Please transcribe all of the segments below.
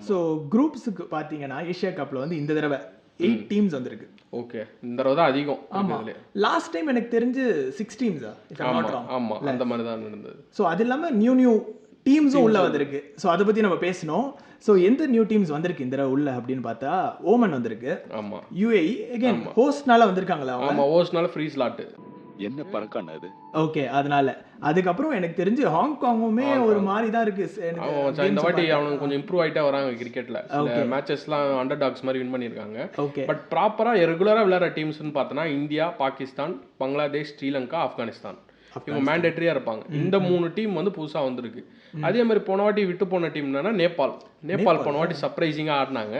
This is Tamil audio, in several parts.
ஸோ குரூப்ஸுக்கு பார்த்தீங்கன்னா ஏஷியா கப்பில் வந்து இந்த தடவை 8 டீம்ஸ் வந்திருக்கு. ஓகே, இந்த தடவை தான் அதிகம். ஆமாம், லாஸ்ட் டைம் எனக்கு தெரிஞ்சு 6 டீம்ஸா? ஆமாம், அந்த மாதிரி தான் நடந்தது. ஸோ அது இல்லாமல் நியூ டீம்ஸும் உள்ள வந்திருக்கு. ஸோ அதை பற்றி நம்ம பேசணும். ஸோ எந்த நியூ டீம்ஸ் வந்திருக்கு இந்த தடவை உள்ள அப்படின்னு பார்த்தா ஓமன் வந்திருக்கு. ஆமாம், யூஏஇ அகைன் ஹோஸ்ட்னால வந்திருக்காங்களா? ஆமாம், ஹோஸ்ட்னால ஃப்ரீ ஸ்லாட். என்ன பறக்கான அது? ஓகே, அதனால அதுக்கப்புறம் எனக்கு தெரிஞ்சு ஹாங்காங்குமே ஒரு மாதிரி தான் இருக்கு. இந்த வாட்டி அவனுக்கு கொஞ்சம் இம்ப்ரூவ் ஆகிட்டே வராங்க கிரிக்கெட்ல. மேட்சஸ்லாம் அண்டர் டாக்ஸ் மாதிரி வின் பண்ணியிருக்காங்க. பட் ப்ராப்பராக ரெகுலராக விளையாடுற டீம்ஸ்னு பார்த்தோன்னா இந்தியா, பாகிஸ்தான், பங்களாதேஷ், ஸ்ரீலங்கா, ஆப்கானிஸ்தான் இவங்க மேண்டேட்டரியா இருப்பாங்க. இந்த 3 டீம் வந்து புதுசா வந்திருக்கு. அதே மாதிரி போன வாட்டி விட்டு போன டீம் என்னன்னா நேபாள் போன வாட்டி சர்ப்ரைசிங்கா ஆடினாங்க.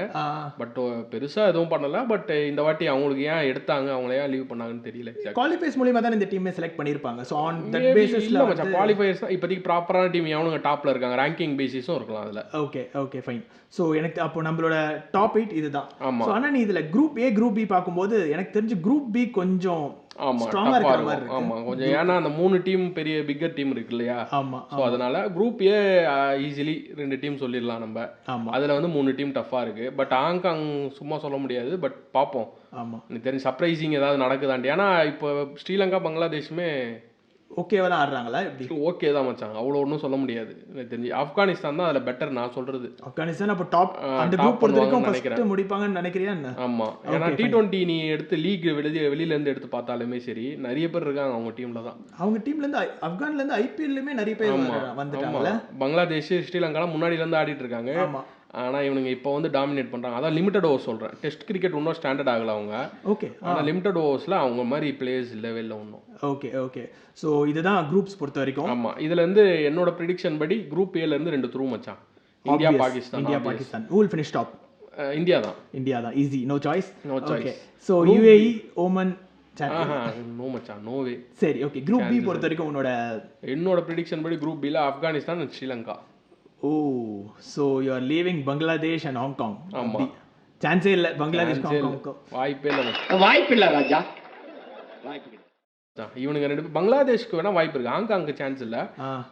பட் பெருசா எதுவும் பண்ணல. பட் இந்த வாட்டி அவங்களுக்கு ஏன் எடுத்தாங்க, அவங்கள ஏன் லீவ் பண்ணாங்கன்னு தெரியல. குவாலிஃபைஸ் மூலமா தான் இந்த டீமே செலக்ட் பண்ணிருப்பாங்க. சோ ஆன் தட் பேசிஸ்ல மச்சான் குவாலிஃபையர்ஸ் இப்போதைக்கு ப்ராப்பரான டீம் எவனுங்க டாப்ல இருக்காங்க, ரேங்கிங் பேசிஸும் இருக்கலாம் அதுல. Okay fine. ஸோ எனக்கு அப்போ நம்மளோட டாப் 8 இதுதான். ஸோ ஆனால் நீ இதில் குரூப் ஏ குரூப் பி பார்க்கும்போது எனக்கு தெரிஞ்சு குரூப் பி கொஞ்சம் ஸ்ட்ராங்கா இருக்கிற மாதிரி இருக்கு. ஆமா, கொஞ்சம் ஏன்னா அந்த 3 டீம் பெரிய பிக்கர் டீம் இருக்கு இல்லையா? ஆமா. ஸோ அதனால குரூப் ஏ ஈஸிலி 2 டீம் சொல்லிடலாம் நம்ம. அதுல வந்து 3 டீம் டஃபா இருக்கு. பட் ஹாங்காங் சும்மா சொல்ல முடியாது. பட் பார்ப்போம். ஆமா, எனக்கு தெரிஞ்சு சர்ப்ரைசிங் ஏதாவது நடக்குதாண்டி. ஏன்னா இப்போ ஸ்ரீலங்கா, பங்களாதேஷுமே ஓகேவா தான் ஆடுறாங்களா? எப்படி? ஓகே தான் மச்சான், அவ்வளோ ஒன்றும் சொல்ல முடியாது. எனக்கு தெரிஞ்சு ஆப்கானிஸ்தான் தான் அதில் பெட்டர் நான் சொல்றது. ஆப்கானிஸ்தான் அப்போ டாப் அந்த குரூப் பொறுத்த வரைக்கும் ஃபர்ஸ்ட் முடிப்பாங்கன்னு நினைக்கிறியா என்ன? ஆமா, ஏன்னா T20 நீ எடுத்து லீக் வெளியில இருந்து எடுத்து பார்த்தாலுமே சரி நிறைய பேர் இருக்காங்க அவங்க டீம்ல தான். அவங்க டீம்ல இருந்து ஆப்கான்ல இருந்து ஐபிஎல்லுமே நிறைய பேர் வந்துட்டாங்கல. பங்களாதேஷ், ஸ்ரீலங்காலாம் முன்னாடில இருந்து ஆடிட்டு இருக்காங்க. ஆனால் இவனுங்க இப்போ வந்து டாமினேட் பண்ணுறாங்க. அதான் லிமிடெட் ஓவர்ஸ் சொல்கிறேன். டெஸ்ட் கிரிக்கெட் இன்னும் ஸ்டாண்டர்ட் ஆகலை அவங்க. ஓகே, ஆனால் லிமிடெட் ஓவர்ஸில் அவங்க மாதிரி பிளேயர்ஸ் இல்லவே இல்லை ஒன்றும். ஓகே. ஸோ இதுதான் குரூப்ஸ் பொறுத்த வரைக்கும். ஆமாம், இதுலேருந்து என்னோட ப்ரிடிக்ஷன் படி குரூப் ஏலேருந்து 2 த்ரூ மச்சான். India, Pakistan. Who will finish top? India தான். Easy, no choice. Okay, so UAE, Oman, no மச்சான், நோ வே. சரி, ஓகே. குரூப் பி பொறுத்த வரைக்கும் என்னோட ப்ரிடிக்ஷன் படி குரூப் பியில் Afghanistan and Sri Lanka. So you are leaving Bangladesh and Hong Kong. ஆமா, சான்ஸே இல்ல பங்களாதேஷ் ஹாங் காங். வாய்ப்பில்லை ராஜா. இவனுங்க 2 பங்களாதேஷ்க்கு வேணா வாய்ப்பு இருக்கு, ஹாங்காங்க்கு சான்ஸ் இல்ல.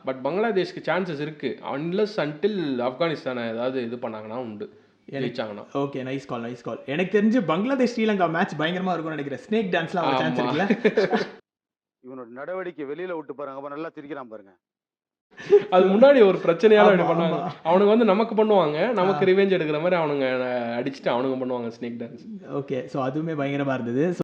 பட் பங்களாதேஷ்க்கு சான்சஸ் இருக்கு அன்லெஸ் அன்டில் ஆப்கானிஸ்தானை ஏதாவது இது பண்ணாங்கன்னா உண்டு, ஜெயிச்சாங்கன்னா. ஓகே, நைஸ் கால். எனக்கு தெரிஞ்சு பங்களாதேஷ் ஸ்ரீலங்கா மேட்ச் பயங்கரமா இருக்கும்னு நினைக்கிறேன். ஸ்னேக் டான்ஸ்லாம் ஒரு சான்ஸ் இருக்குல்ல. இவனோட நடவடிக்கை வெளியில விட்டு பாருங்க, அப்ப நல்லா சிரிக்கிறான் பாருங்க. அது முன்னாடி ஒரு பிரச்சனையால அப்படி பண்ணுவாங்க. அவனுங்க வந்து நமக்கு பண்ணுவாங்க, நமக்கு ரிவெஞ்ச் எடுக்கிற மாதிரி அவனுங்க அடிச்சுட்டு அவனுங்க பண்ணுவாங்க ஸ்னேக் டான்ஸ். ஓகே, ஸோ அதுவுமே பயங்கரமா இருந்தது.